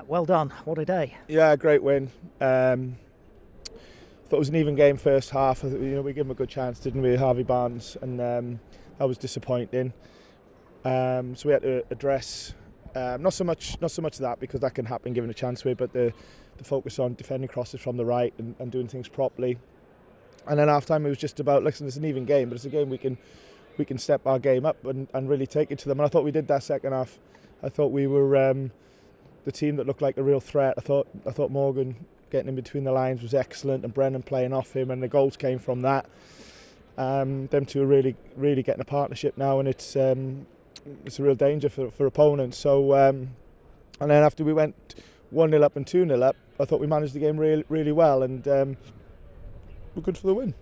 Well done. What a day. Yeah, great win. Thought it was an even game first half. We gave him a good chance, didn't we, Harvey Barnes, and that was disappointing. So we had to address not so much that, because that can happen given a chance to it, but the focus on defending crosses from the right and doing things properly. And then half time it was just about, listen, it's an even game, but it's a game we can step our game up and really take it to them. And I thought we did that second half. I thought we were the team that looked like a real threat. I thought Morgan getting in between the lines was excellent, and Brennan playing off him, and the goals came from that. Them two are really getting a partnership now, and it's a real danger for opponents. So and then after we went 1-0 up and 2-0 up, I thought we managed the game really well, and we're good for the win.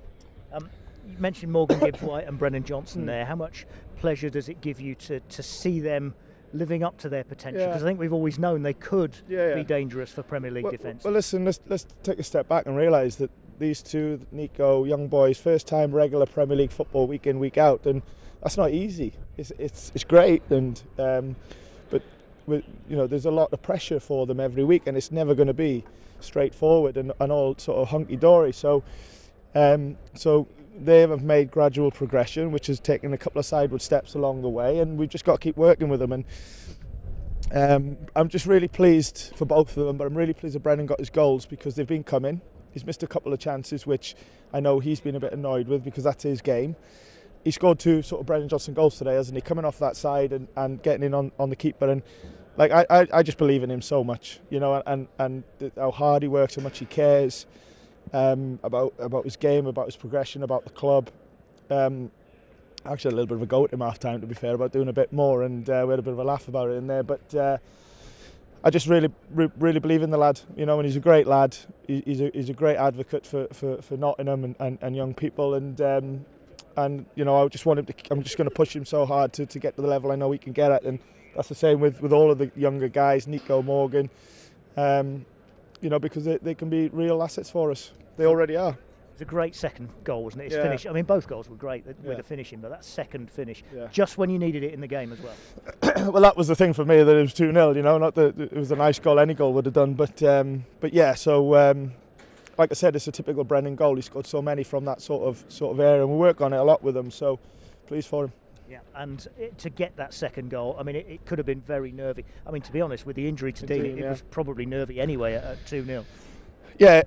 You mentioned Morgan Gibbs-White and Brennan Johnson there. How much pleasure does it give you to see them living up to their potential? Because I think we've always known they could be dangerous for Premier League defence. Well, listen, let's take a step back and realise that these two, Nico, young boys, first time regular Premier League football week in, week out, and that's not easy. It's great, and but there's a lot of pressure for them every week, and it's never going to be straightforward and all sort of hunky-dory. So they have made gradual progression, which has taken a couple of sideward steps along the way, and we've just got to keep working with them. And I'm just really pleased for both of them, but I'm really pleased that Brennan got his goals, because they've been coming. He's missed a couple of chances, which I know he's been a bit annoyed with, because that's his game. He scored 2 sort of Brennan Johnson goals today, hasn't he? Coming off that side and getting in on the keeper, and like I just believe in him so much, and how hard he works, how much he cares. About his game, about his progression, about the club. Actually had a little bit of a go at him half time, to be fair, about doing a bit more, and we had a bit of a laugh about it in there. But I just really believe in the lad, and he's a great lad. He's a great advocate for Nottingham and young people, and I just want him to. I'm just going to push him so hard to get to the level I know he can get at, and that's the same with all of the younger guys, Nico, Morgan. Because they can be real assets for us. They already are. It's a great second goal, wasn't it? His finish. I mean, both goals were great with the finishing, but that second finish, just when you needed it in the game as well. Well, that was the thing for me, that it was 2-0. Not that it was a nice goal. Any goal would have done, but yeah. So, like I said, it's a typical Brennan goal. He scored so many from that sort of area, and we work on it a lot with him. So, pleased for him. Yeah, and to get that second goal, I mean, it could have been very nervy. I mean, to be honest, with the injury to Dean, it was probably nervy anyway at 2-0. Yeah.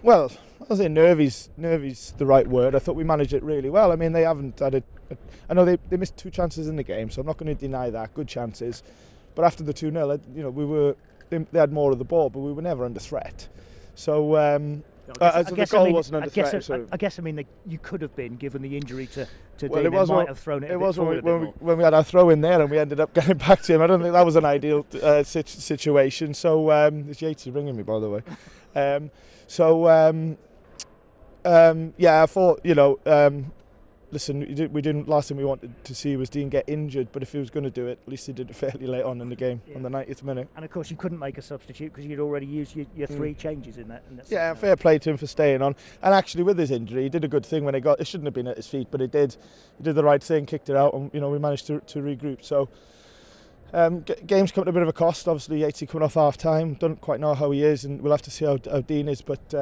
Well, I say nervy's the right word. I thought we managed it really well. I mean, they haven't had I know they missed 2 chances in the game, so I'm not going to deny that. Good chances. But after the 2-0, they had more of the ball, but we were never under threat. So the goal wasn't under threat. I guess you could have been, given the injury to Dean. Well, it was might have thrown it. It was when we had our throw in there and we ended up getting back to him. I don't think that was an ideal situation. So it's Yates ringing me, by the way. I thought listen, we didn't. Last thing we wanted to see was Dean get injured, but if he was going to do it, at least he did it fairly late on in the game, on the 90th minute. And of course, you couldn't make a substitute because you'd already used your 3 changes in that. Yeah, fair play to him for staying on. And actually, with his injury, he did a good thing when it shouldn't have been at his feet, but he did the right thing, kicked it out, and we managed to regroup. So. Game's come at a bit of a cost. Obviously, Yatesy coming off half time. Don't quite know how he is, and we'll have to see how Dean is. But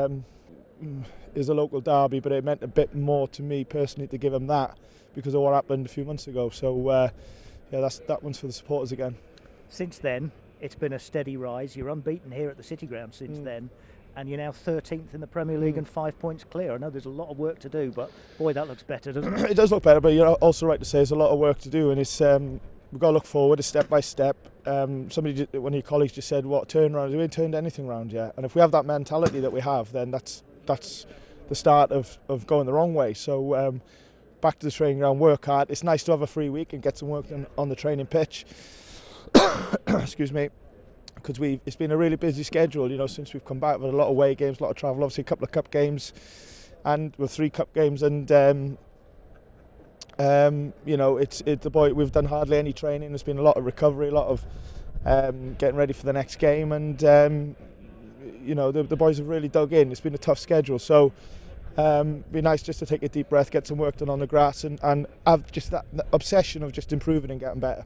is a local derby, but it meant a bit more to me personally to give him that because of what happened a few months ago. So that one's for the supporters again. Since then, it's been a steady rise. You're unbeaten here at the City Ground since then, and you're now 13th in the Premier League and 5 points clear. I know there's a lot of work to do, but boy, that looks better, doesn't it? It does look better, but you're also right to say there's a lot of work to do, and it's. We've got to look forward, a step by step. One of your colleagues just said, "What turnaround? We ain't turned anything around yet." And if we have that mentality that we have, then that's the start of going the wrong way. So back to the training ground, work hard. It's nice to have a free week and get some work done on the training pitch. Excuse me, because it's been a really busy schedule. Since we've come back with a lot of away games, a lot of travel. Obviously, a couple of cup games, and 3 cup games, and. We've done hardly any training. There's been a lot of recovery, a lot of getting ready for the next game, and the boys have really dug in. It's been a tough schedule, so be nice just to take a deep breath, get some work done on the grass, and have just that obsession of just improving and getting better.